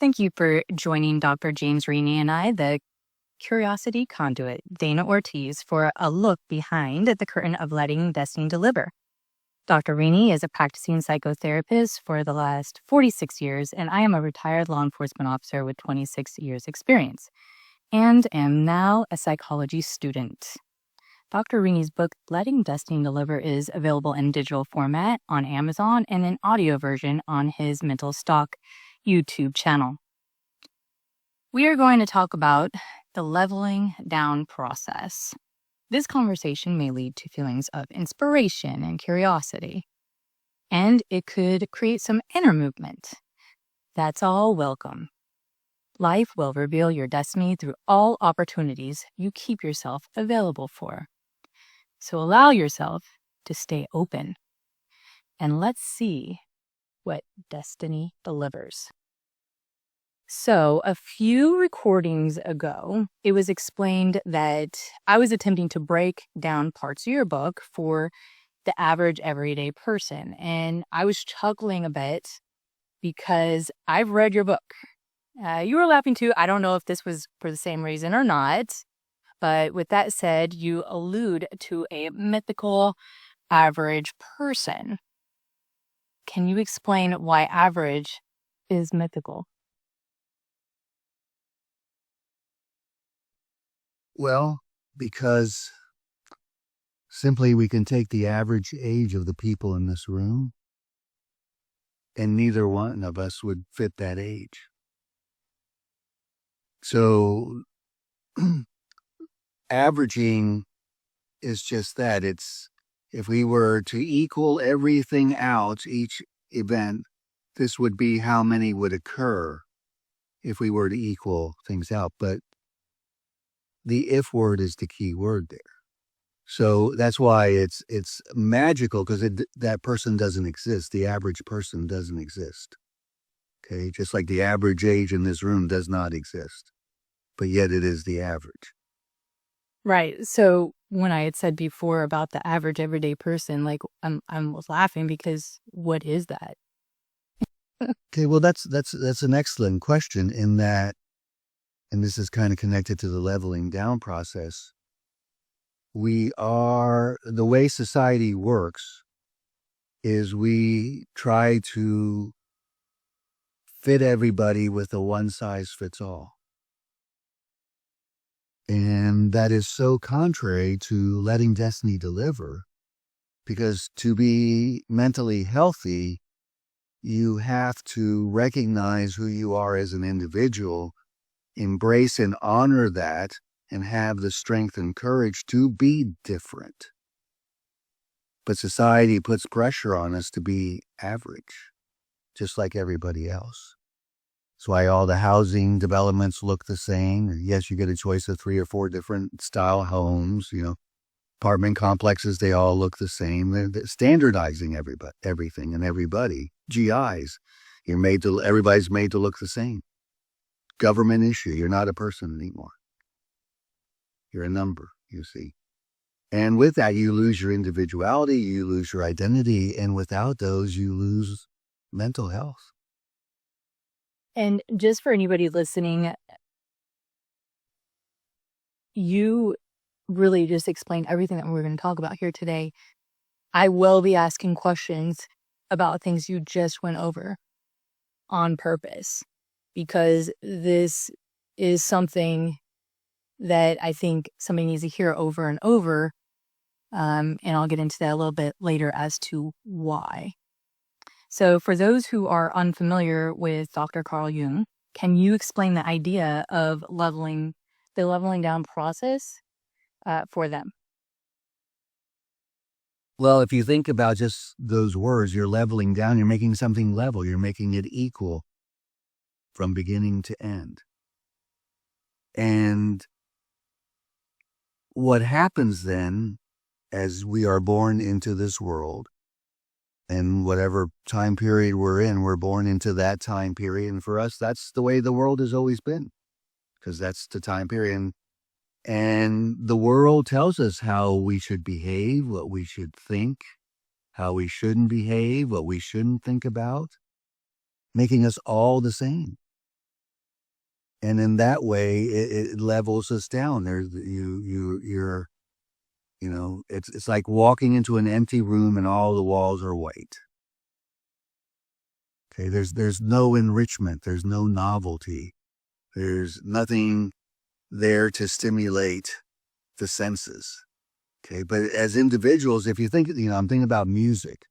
Thank you for joining Dr. James Reaney and I, the Curiosity Conduit, Dana Ortiz, for a look behind the curtain of letting destiny deliver. Dr. Reaney is a practicing psychotherapist for the last 46 years, and I am a retired law enforcement officer with 26 years experience, and am now a psychology student. Dr. Reaney's book, Letting Destiny Deliver, is available in digital format on Amazon and an audio version on his Mental Stock YouTube channel. We are going to talk about the leveling down process. This conversation may lead to feelings of inspiration and curiosity, and it could create some inner movement. That's all welcome. Life will reveal your destiny through all opportunities you keep yourself available for. So allow yourself to stay open, and let's see what destiny delivers. So a few recordings ago, it was explained that I was attempting to break down parts of your book for the average everyday person. And I was chuckling a bit because I've read your book. You were laughing too. I don't know if this was for the same reason or not. But with that said, you allude to a mythical average person. Can you explain why average is mythical? Well, because simply we can take the average age of the people in this room, and neither one of us would fit that age. So averaging is just that. It's if we were to equal everything out, each event, this would be how many would occur if we were to equal things out. But the if word is the key word there. So that's why it's magical, because that person doesn't exist. The average person doesn't exist. Okay, just like the average age in this room does not exist, but yet it is the average. Right. So when I had said before about the average everyday person, like I was laughing because what is that? Okay, well that's an excellent question in that, and this is kind of connected to the leveling down process. The way society works is we try to fit everybody with a one size fits all. And that is so contrary to letting destiny deliver, because to be mentally healthy, you have to recognize who you are as an individual, embrace and honor that, and have the strength and courage to be different. But society puts pressure on us to be average, just like everybody else. That's why all the housing developments look the same. Yes, you get a choice of 3 or 4 different style homes, apartment complexes, they all look the same. They're standardizing everything and everybody. GIs, everybody's made to look the same. Government issue, you're not a person anymore. You're a number, you see. And with that, you lose your individuality, you lose your identity, and without those, you lose mental health. And just for anybody listening, you really just explained everything that we're going to talk about here today. I will be asking questions about things you just went over on purpose, because this is something that I think somebody needs to hear over and over. And I'll get into that a little bit later as to why. So for those who are unfamiliar with Dr. Carl Jung, can you explain the idea of the leveling down process for them? Well, if you think about just those words, you're leveling down, you're making something level, you're making it equal from beginning to end. And what happens then, as we are born into this world, and whatever time period we're in, we're born into that time period. And for us, that's the way the world has always been, because that's the time period. And the world tells us how we should behave, what we should think, how we shouldn't behave, what we shouldn't think about, making us all the same. And in that way, it levels us down. It's like walking into an empty room and all the walls are white. Okay, there's no enrichment, there's no novelty, there's nothing there to stimulate the senses. Okay, but as individuals, if you think, I'm thinking about music.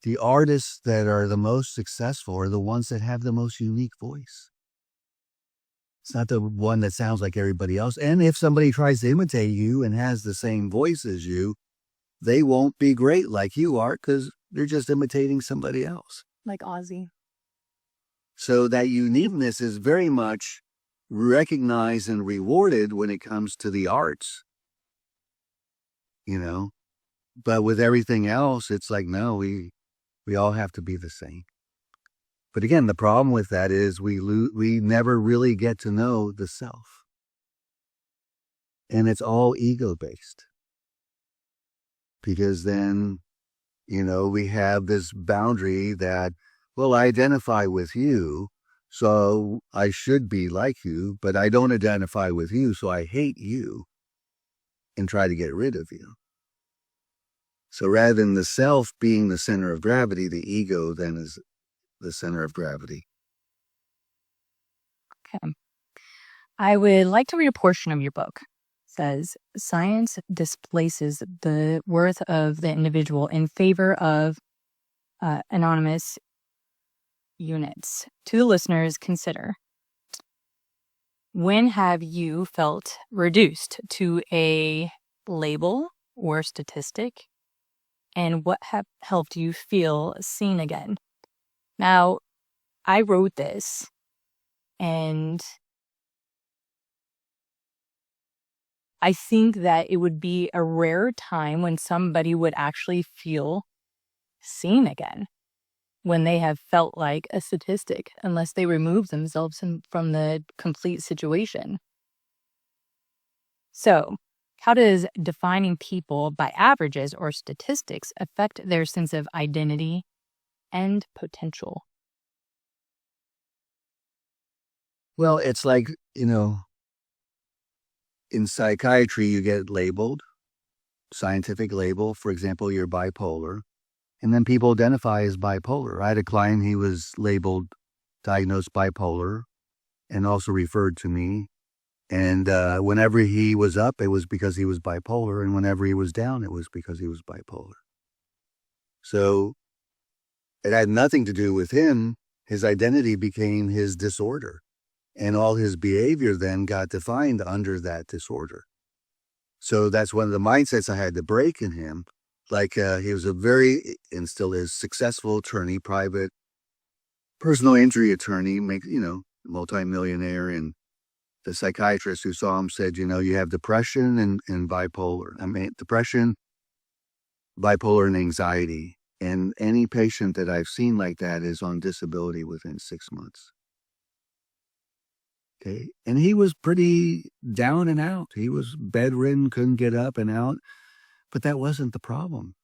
The artists that are the most successful are the ones that have the most unique voice. It's not the one that sounds like everybody else. And if somebody tries to imitate you and has the same voice as you, they won't be great like you are because they're just imitating somebody else. Like Ozzy. So that uniqueness is very much recognized and rewarded when it comes to the arts. But with everything else, it's like, no, we all have to be the same. But again, the problem with that is we never really get to know the self. And it's all ego-based. Because then, we have this boundary that, well, I identify with you, so I should be like you, but I don't identify with you, so I hate you and try to get rid of you. So rather than the self being the center of gravity, the ego then is the center of gravity. Okay. I would like to read a portion of your book. It says, science displaces the worth of the individual in favor of anonymous units. To the listeners, consider, when have you felt reduced to a label or statistic? And what have helped you feel seen again? Now, I wrote this, and I think that it would be a rare time when somebody would actually feel seen again, when they have felt like a statistic, unless they remove themselves from the complete situation. So, how does defining people by averages or statistics affect their sense of identity and potential? Well, it's like, in psychiatry, you get labeled, scientific label. For example, you're bipolar. And then people identify as bipolar. I had a client, he was labeled, diagnosed bipolar, and also referred to me. And whenever he was up, it was because he was bipolar. And whenever he was down, it was because he was bipolar. So it had nothing to do with him. His identity became his disorder. And all his behavior then got defined under that disorder. So that's one of the mindsets I had to break in him. Like he was a very, and still is, successful attorney, private, personal injury attorney, multimillionaire. And the psychiatrist who saw him said, you have depression and bipolar. Depression, bipolar, and anxiety. And any patient that I've seen like that is on disability within 6 months. Okay. And he was pretty down and out. He was bedridden, couldn't get up and out. But that wasn't the problem.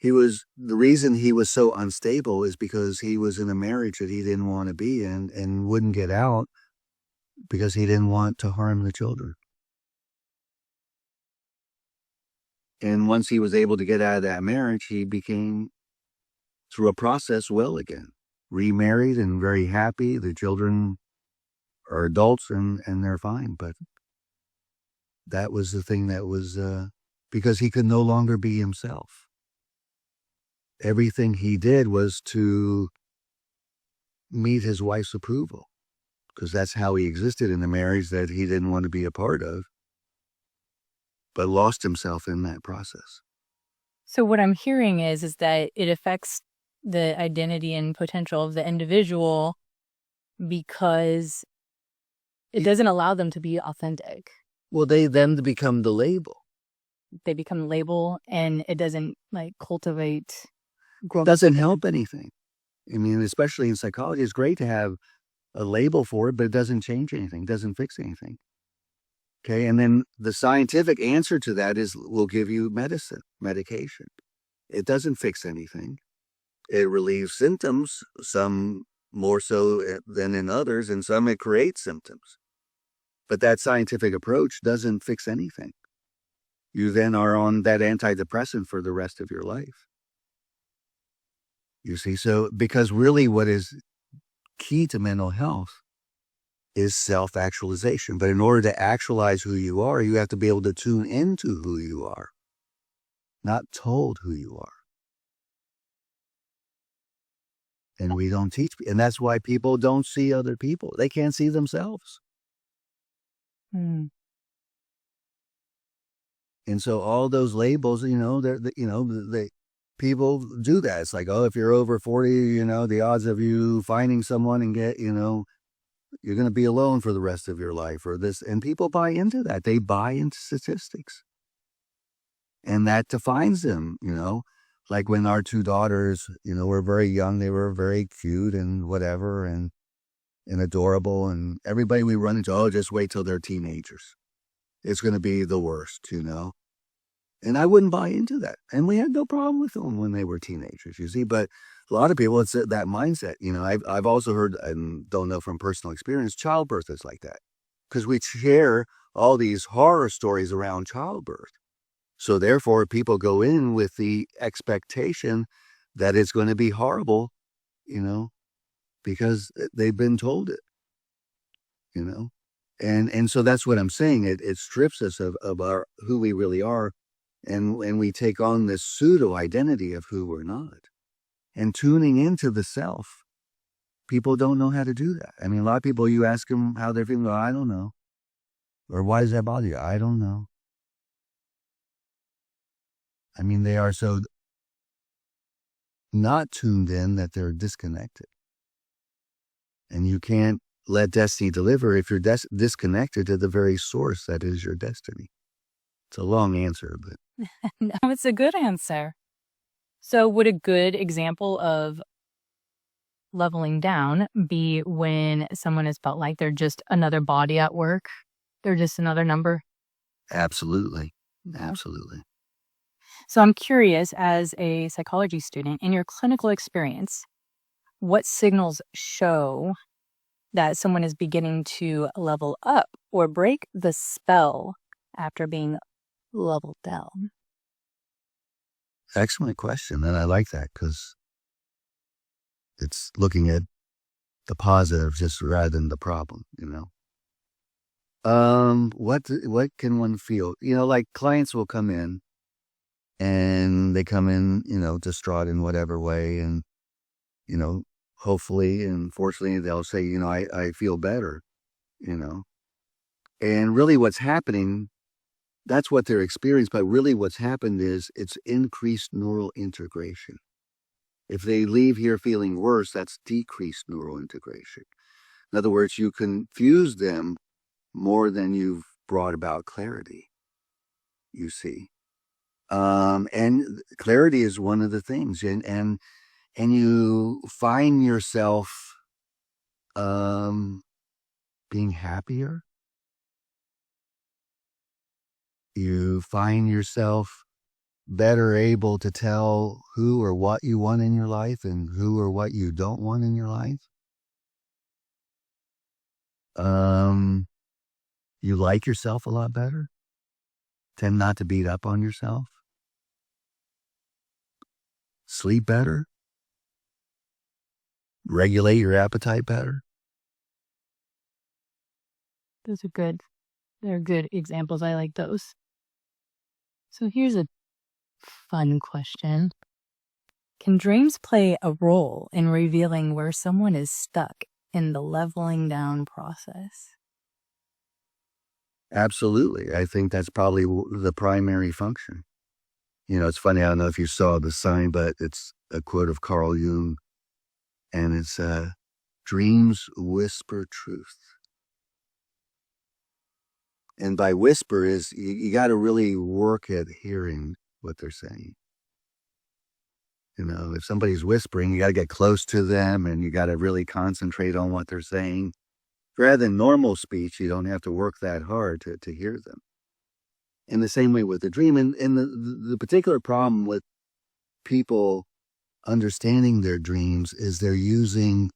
The reason he was so unstable is because he was in a marriage that he didn't want to be in and wouldn't get out because he didn't want to harm the children. And once he was able to get out of that marriage, he became, through a process, well again, remarried and very happy. The children are adults and they're fine. But that was the thing that was, because he could no longer be himself. Everything he did was to meet his wife's approval, because that's how he existed in the marriage that he didn't want to be a part of, but lost himself in that process. So what I'm hearing is that it affects the identity and potential of the individual because it doesn't allow them to be authentic. Well, they then become the label. They become a label, and it doesn't cultivate growth. Doesn't help anything. Especially in psychology, it's great to have a label for it, but it doesn't change anything, doesn't fix anything. Okay, and then the scientific answer to that is we'll give you medication. It doesn't fix anything. It relieves symptoms, some more so than in others, and some it creates symptoms. But that scientific approach doesn't fix anything. You then are on that antidepressant for the rest of your life. You see, so because really what is key to mental health is self-actualization. But in order to actualize who you are, you have to be able to tune into who you are, not told who you are. And we don't teach, and that's why people don't see other people. They can't see themselves. Mm. And so all those labels, people do that. It's like, oh, if you're over 40, the odds of you finding someone and you're going to be alone for the rest of your life or this. And people buy into that. They buy into statistics. And that defines them, like when our two daughters, were very young, they were very cute and whatever and adorable. And everybody we run into, oh, just wait till they're teenagers. It's going to be the worst, And I wouldn't buy into that. And we had no problem with them when they were teenagers, you see. But a lot of people, it's that mindset. I've also heard, and don't know from personal experience, childbirth is like that. Because we share all these horror stories around childbirth. So therefore, people go in with the expectation that it's going to be horrible, because they've been told it, And so that's what I'm saying. It strips us of our who we really are. And we take on this pseudo identity of who we're not. And tuning into the self, people don't know how to do that. I mean, a lot of people, you ask them how they're feeling, I don't know. Or why does that bother you? I don't know. I mean, they are so not tuned in that they're disconnected. And you can't let destiny deliver if you're disconnected to the very source that is your destiny. It's a long answer, but... No, it's a good answer. So would a good example of leveling down be when someone has felt like they're just another body at work? They're just another number? Absolutely. Absolutely. So I'm curious, as a psychology student, in your clinical experience, what signals show that someone is beginning to level up or break the spell after being leveled down? Excellent question. And I like that because it's looking at the positive just rather than the problem, What can one feel? Like clients will come in and they come in, distraught in whatever way. And, hopefully and fortunately they'll say, I feel better, And really what's happening, that's what they're experiencing. But really what's happened is it's increased neural integration. If they leave here feeling worse, that's decreased neural integration. In other words, you confuse them more than you've brought about clarity, you see. And clarity is one of the things. And you find yourself being happier. You find yourself better able to tell who or what you want in your life and who or what you don't want in your life. You like yourself a lot better. Tend not to beat up on yourself. Sleep better. Regulate your appetite better. Those are good. They're good examples. I like those. So here's a fun question. Can dreams play a role in revealing where someone is stuck in the leveling down process? Absolutely. I think that's probably the primary function. It's funny, I don't know if you saw the sign, but it's a quote of Carl Jung, and it's, dreams whisper truth. And by whisper is, you got to really work at hearing what they're saying. If somebody's whispering, you got to get close to them and you got to really concentrate on what they're saying. Rather than normal speech, you don't have to work that hard to hear them. In the same way with the dream, and the particular problem with people understanding their dreams is they're using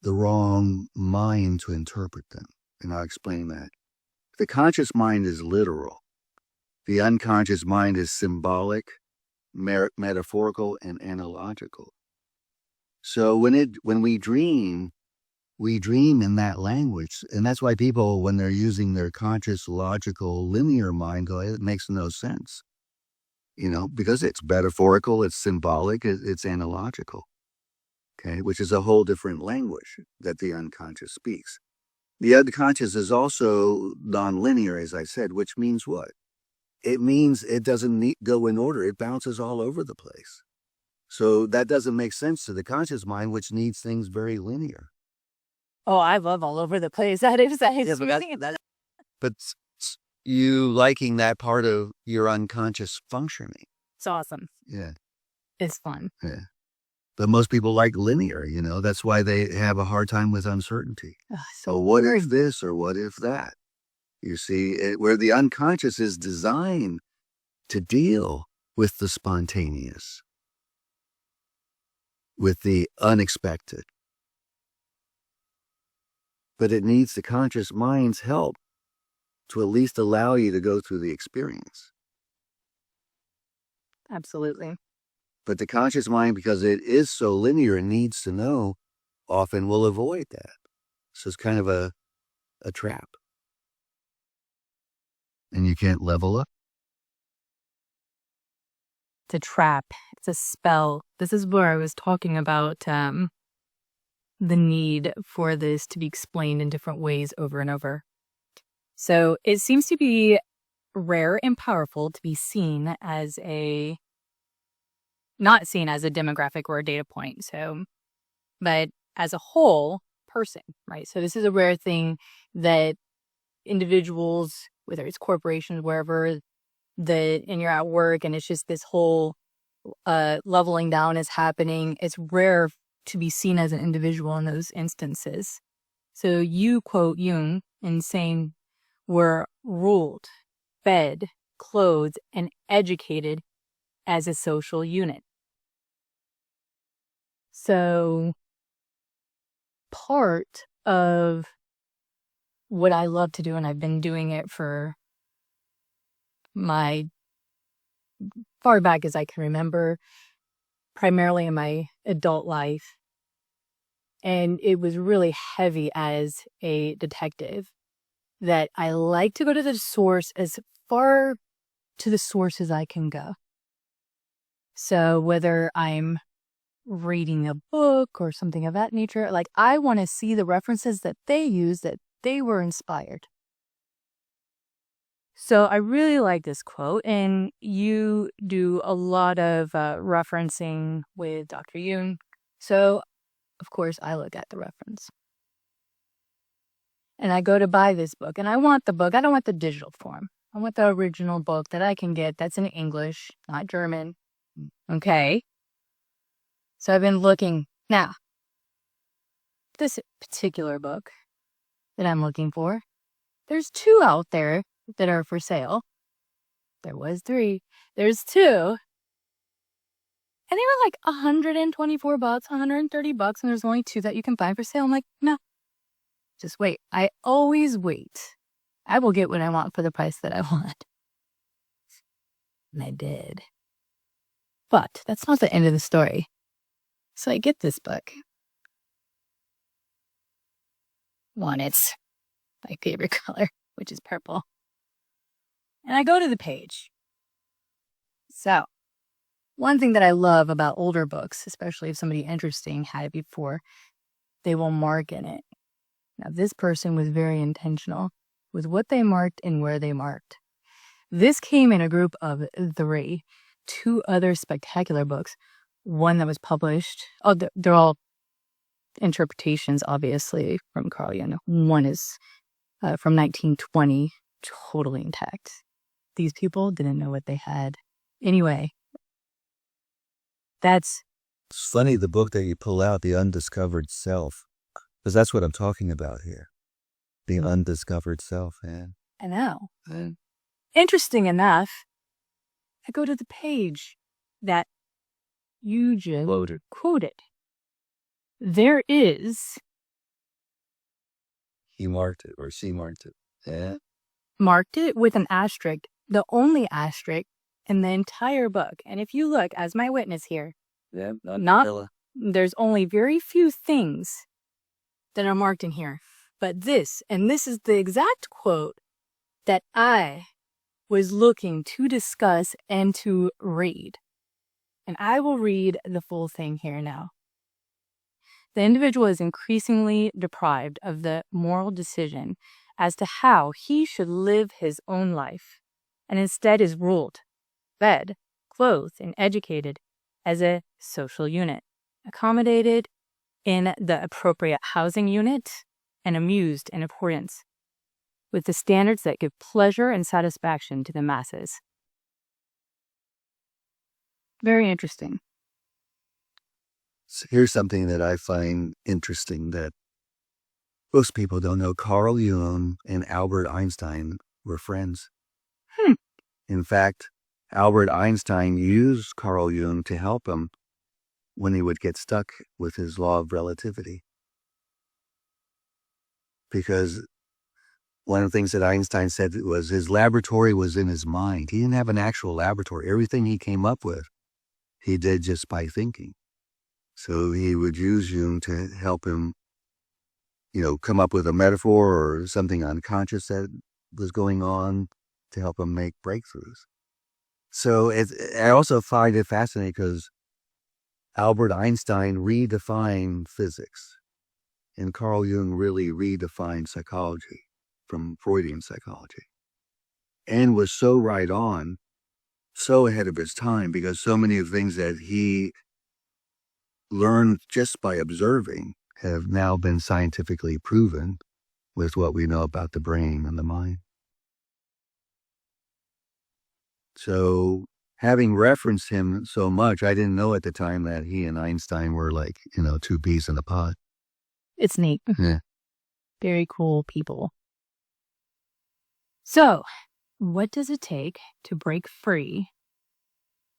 the wrong mind to interpret them. And I'll explain that. The conscious mind is literal. The unconscious mind is symbolic, metaphorical, and analogical. So when we dream in that language. And that's why people, when they're using their conscious, logical, linear mind, go, it makes no sense. Because it's metaphorical, it's symbolic, it's analogical. Okay, which is a whole different language that the unconscious speaks. The unconscious is also nonlinear, as I said, which means what? It means it doesn't go in order. It bounces all over the place. So that doesn't make sense to the conscious mind, which needs things very linear. Oh, I love all over the place. That is but you liking that part of your unconscious functioning. It's awesome. Yeah. It's fun. Yeah. But most people like linear, that's why they have a hard time with uncertainty. So what if this or what if that? You see, where the unconscious is designed to deal with the spontaneous, with the unexpected. But it needs the conscious mind's help to at least allow you to go through the experience. Absolutely. But the conscious mind, because it is so linear and needs to know, often will avoid that. So it's kind of a trap. And you can't level up. It's a trap. It's a spell. This is where I was talking about the need for this to be explained in different ways over and over. So it seems to be rare and powerful to be seen as not seen as a demographic or a data point. But as a whole person, right? So this is a rare thing that individuals, whether it's corporations, wherever, and you're at work and it's just this whole leveling down is happening. It's rare to be seen as an individual in those instances. So you quote Jung in saying we're ruled, fed, clothed, and educated as a social unit. So part of what I love to do, and I've been doing it for my far back as I can remember, primarily in my adult life. And it was really heavy as a detective that I like to go to the source, as far to the source as I can go. So whether I'm reading a book or something of that nature, like I want to see the references that they use, that they were inspired. So I really like this quote, and you do a lot of referencing with Dr. Jung. So, of course, I look at the reference. And I go to buy this book, and I want the book. I don't want the digital form. I want the original book that I can get that's in English, not German. Okay. So I've been looking. Now, this particular book that I'm looking for, there's 2 out there that are for sale. There was 3. There's 2. And they were like $124, $130, and there's only 2 that you can find for sale. I'm like, no, just wait. I always wait. I will get what I want for the price that I want. And I did. But that's not the end of the story. So I get this book. One, it's my favorite color, which is purple. And I go to the page. So, one thing that I love about older books, especially if somebody interesting had it before, they will mark in it. Now, this person was very intentional with what they marked and where they marked. This came in a group of 3, 2 other spectacular books. One that was published. Oh, they're all interpretations, obviously, from Carl Jung. One is from 1920, totally intact. These people didn't know what they had. Anyway, it's funny, the book that you pull out, The Undiscovered Self, because that's what I'm talking about here. The undiscovered self, man. I know. Interesting enough, I go to the page that you just quoted. There is He marked it, or she marked it. Yeah. Marked it with an asterisk, the only asterisk in the entire book. And if you look as my witness here, Yeah. there's only very few things that are marked in here. But this is the exact quote that I was looking to discuss and to read. And I will read the full thing here now. The individual is increasingly deprived of the moral decision as to how he should live his own life, and instead is ruled, fed, clothed, and educated as a social unit, accommodated in the appropriate housing unit, and amused in accordance with the standards that give pleasure and satisfaction to the masses. Very interesting. So here's something that I find interesting that most people don't know. Carl Jung and Albert Einstein were friends. In fact, Albert Einstein used Carl Jung to help him when he would get stuck with his law of relativity. Because one of the things that Einstein said was his laboratory was in his mind. He didn't have an actual laboratory. Everything he came up with, he did just by thinking. So he would use Jung to help him, come up with a metaphor or something unconscious that was going on to help him make breakthroughs. So I also find it fascinating because Albert Einstein redefined physics, and Carl Jung really redefined psychology from Freudian psychology, and was so right on, so ahead of his time, because so many of the things that he learned just by observing have now been scientifically proven with what we know about the brain and the mind. So having referenced him so much, I didn't know at the time that he and Einstein were like, two peas in a pod. It's neat. Yeah. Very cool people. So, what does it take to break free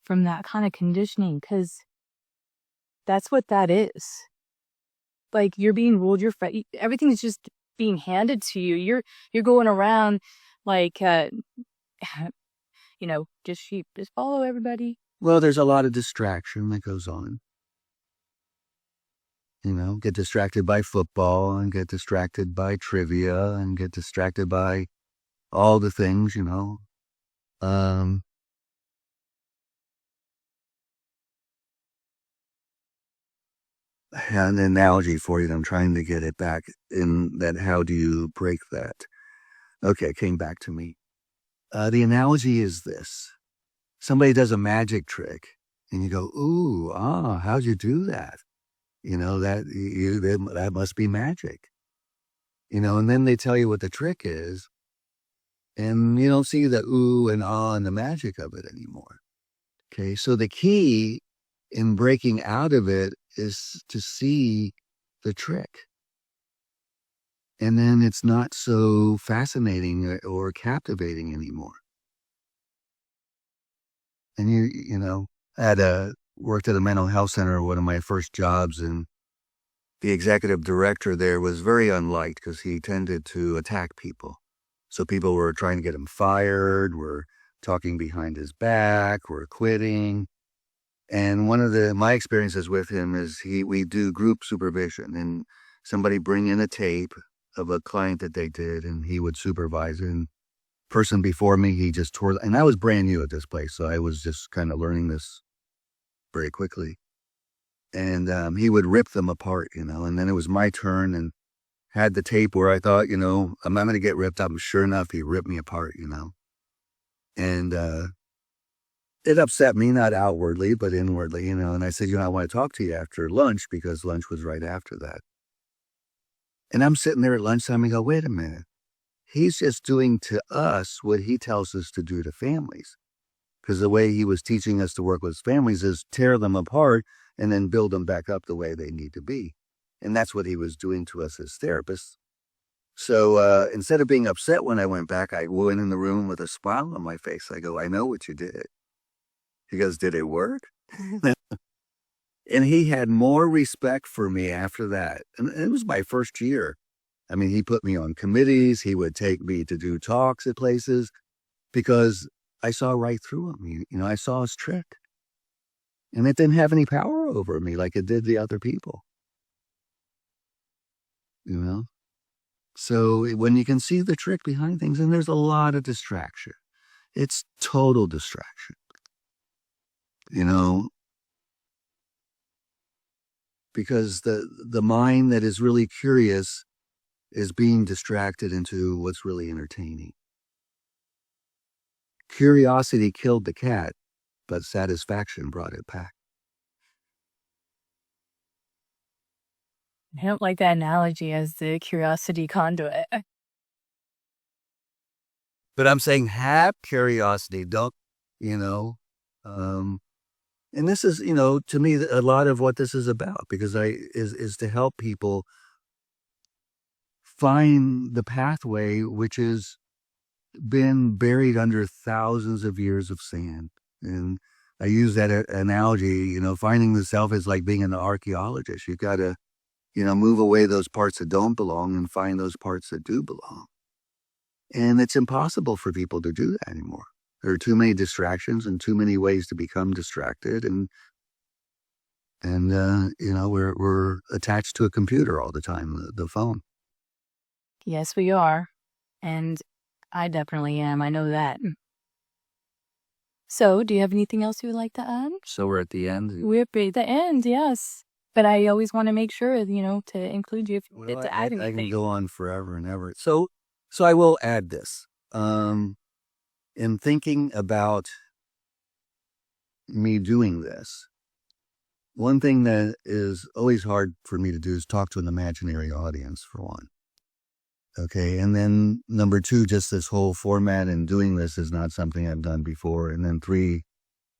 from that kind of conditioning? Because that's what that is. Like, you're being ruled, everything's just being handed to you. You're going around like, just sheep, just follow everybody. Well, there's a lot of distraction that goes on. Get distracted by football and get distracted by trivia and get distracted by all the things, an analogy for you. I'm trying to get it back in that. How do you break that? Okay, it came back to me. The analogy is this. Somebody does a magic trick and you go, ooh, how'd you do that? That must be magic. And then they tell you what the trick is, and you don't see the ooh and ah and the magic of it anymore. Okay, so the key in breaking out of it is to see the trick. And then it's not so fascinating or captivating anymore. And I worked at a mental health center, one of my first jobs, and the executive director there was very unliked because he tended to attack people. So people were trying to get him fired, were talking behind his back, were quitting. And one of my experiences with him is we do group supervision, and somebody bring in a tape of a client that they did, and he would supervise it. And person before me, he just tore, and I was brand new at this place, so I was just kind of learning this very quickly. And he would rip them apart, and then it was my turn, and had the tape where I thought, I'm not going to get ripped up. Sure enough, he ripped me apart, and it upset me, not outwardly, but inwardly, and I said, I want to talk to you after lunch, because lunch was right after that. And I'm sitting there at lunchtime and go, wait a minute. He's just doing to us what he tells us to do to families. Because the way he was teaching us to work with families is tear them apart and then build them back up the way they need to be. And that's what he was doing to us as therapists. So instead of being upset when I went back, I went in the room with a smile on my face. I go, I know what you did. He goes, did it work? And he had more respect for me after that. And it was my first year. I mean, he put me on committees. He would take me to do talks at places because I saw right through him. I saw his trick. And it didn't have any power over me like it did the other people. So when you can see the trick behind things, and there's a lot of distraction. It's total distraction. Because the mind that is really curious is being distracted into what's really entertaining. Curiosity killed the cat, but satisfaction brought it back. I don't like that analogy as the curiosity conduit. But I'm saying have curiosity, don't, and this is, to me, a lot of what this is about, because is to help people find the pathway which has been buried under thousands of years of sand. And I use that analogy, finding the self is like being an archaeologist. You've got to, move away those parts that don't belong and find those parts that do belong. And it's impossible for people to do that anymore. There are too many distractions and too many ways to become distracted. And we're attached to a computer all the time, the phone. Yes, we are. And I definitely am. I know that. So, do you have anything else you would like to add? So we're at the end? We're at the end, yes. But I always want to make sure, to include you if you to add anything. I can go on forever and ever. So I will add this. In thinking about me doing this, one thing that is always hard for me to do is talk to an imaginary audience, for one. Okay, and then number two, just this whole format and doing this is not something I've done before. And then three,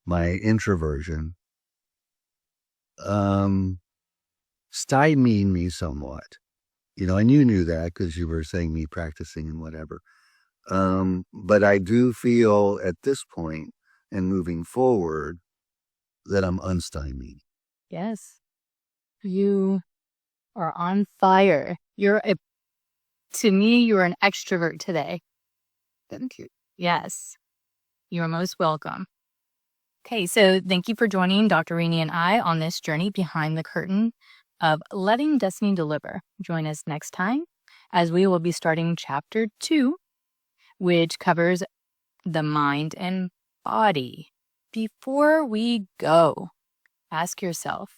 my introversion stymied me somewhat. And you knew that because you were saying me practicing and whatever. But I do feel at this point and moving forward that I'm unstymied. Yes. You are on fire. To me, you're an extrovert today. Thank you. Yes. You're most welcome. Okay, so thank you for joining Dr. Rini and I on this journey behind the curtain of Letting Destiny Deliver. Join us next time as we will be starting chapter 2, which covers the mind and body. Before we go, ask yourself,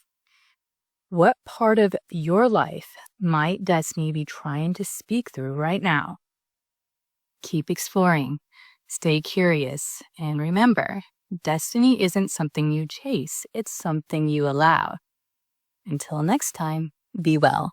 what part of your life might destiny be trying to speak through right now? Keep exploring, stay curious, and remember, destiny isn't something you chase, it's something you allow. Until next time, be well.